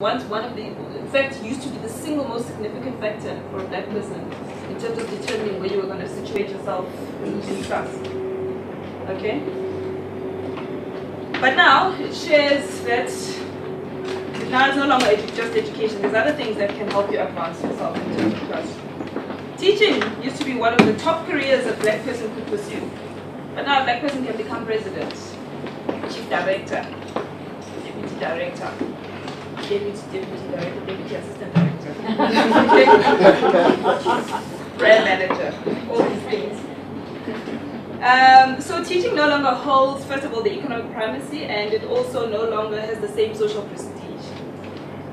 One of the, in fact, used to be the single most significant factor for a black person in terms of determining where you were going to situate yourself in class. Okay? But now it shares that now it's no longer just education. There's other things that can help you advance yourself in terms of class. Teaching used to be one of the top careers a black person could pursue. But now a black person can become president, chief director, deputy director, deputy director, deputy assistant director, brand manager, all these things. So teaching no longer holds, first of all, the economic primacy, and it also no longer has the same social prestige.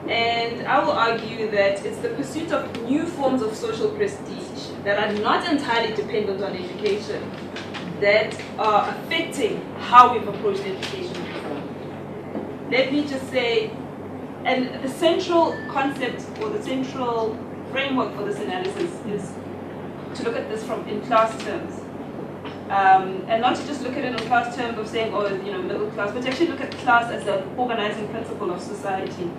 And I will argue that it's the pursuit of new forms of social prestige that are not entirely dependent on education that are affecting how we've approached education reform. Let me just say, and the central concept or the central framework for this analysis is to look at this in class terms. And not to just look at it in class terms of saying, oh, you know, middle class, but to actually look at class as an organizing principle of society.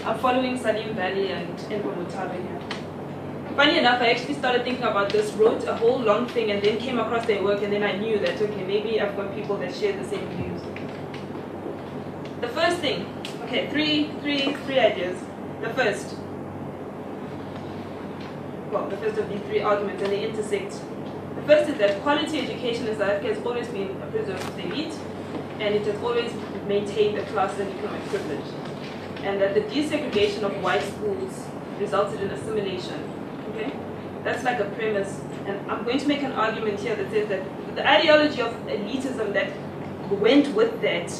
I'm following Salim Valley and Envo Mutabe here. Funny enough, I actually started thinking about this, wrote a whole long thing, and then came across their work, and then I knew that, okay, maybe I've got people that share the same views. The first thing, okay, three ideas. The first of these three arguments, and they intersect. The first is that quality education in South Africa has always been a preserve of the elite, and it has always maintained a class and economic privilege. And that the desegregation of white schools resulted in assimilation. Okay? That's like a premise. And I'm going to make an argument here that says that the ideology of elitism that went with that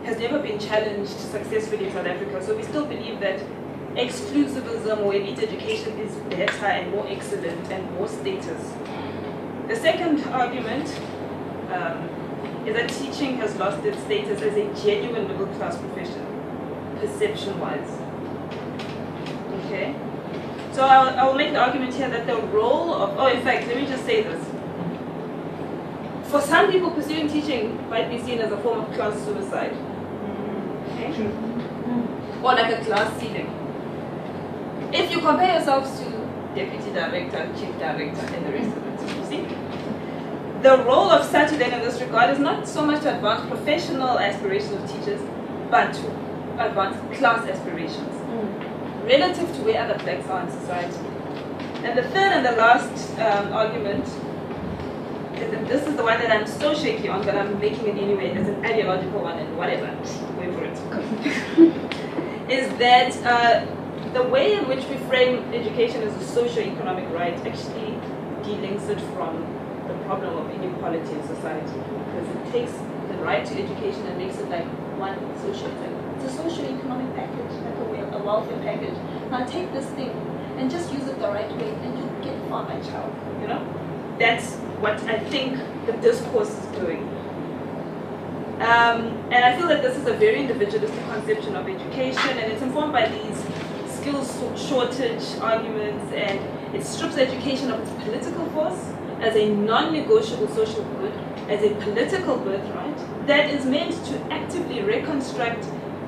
has never been challenged successfully in South Africa. So we still believe that exclusivism or elite education is better and more excellent and more status. The second argument is that teaching has lost its status as a genuine middle class profession, perception-wise. Okay? So I will make the argument here that the role of, in fact, let me just say this. For some people, pursuing teaching might be seen as a form of class suicide. Okay? Or like a class ceiling. If you compare yourselves to deputy director, chief director, and the rest of it, you see? The role of Saturday in this regard is not so much to advance professional aspirations of teachers, but to advance class aspirations relative to where other blacks are in society. And the third and the last argument is that this is the one that I'm so shaky on, but I'm making it anyway as an ideological one and whatever, wait for it, is that the way in which we frame education as a socio-economic right actually delinks it from the problem of inequality in society, because it takes the right to education and makes it like one it's a socio-economic package, like a welfare package. Now take this thing and just use it the right way and you get far, my child, you know? That's what I think the discourse is doing. And I feel that this is a very individualistic conception of education, and it's informed by these skills shortage arguments, and it strips education of its political force as a non-negotiable social good, as a political birthright that is meant to actively reconstruct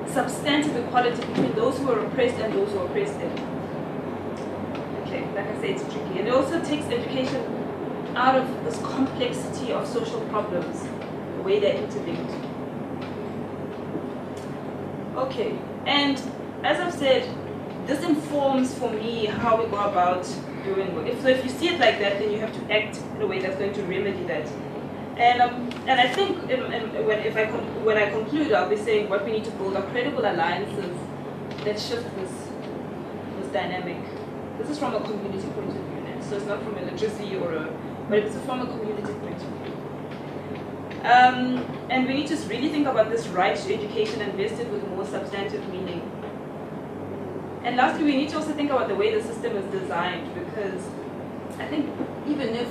substantive equality between those who are oppressed and those who are oppressed. Okay, like I say, it's tricky. And it also takes education out of this complexity of social problems, the way they're interlinked. Okay, and as I've said, this informs for me how we go about doing work. So if you see it like that, then you have to act in a way that's going to remedy that. And I think when I conclude, I'll be saying what we need to build are credible alliances that shift this dynamic. This is from a community point of view, so it's not from a literacy but it's from a community point of view. And we need to really think about this right to education and invest it with more substantive meaning. And lastly, we need to also think about the way the system is designed, because I think even if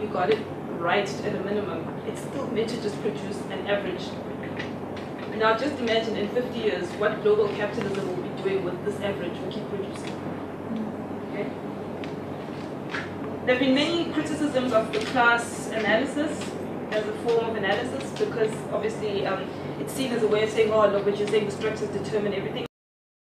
you got it right at a minimum, it's still meant to just produce an average. Now just imagine in 50 years what global capitalism will be doing with this average we keep producing. Okay? There have been many criticisms of the class analysis as a form of analysis, because obviously it's seen as a way of saying, oh, look, but you're saying the structures determine everything.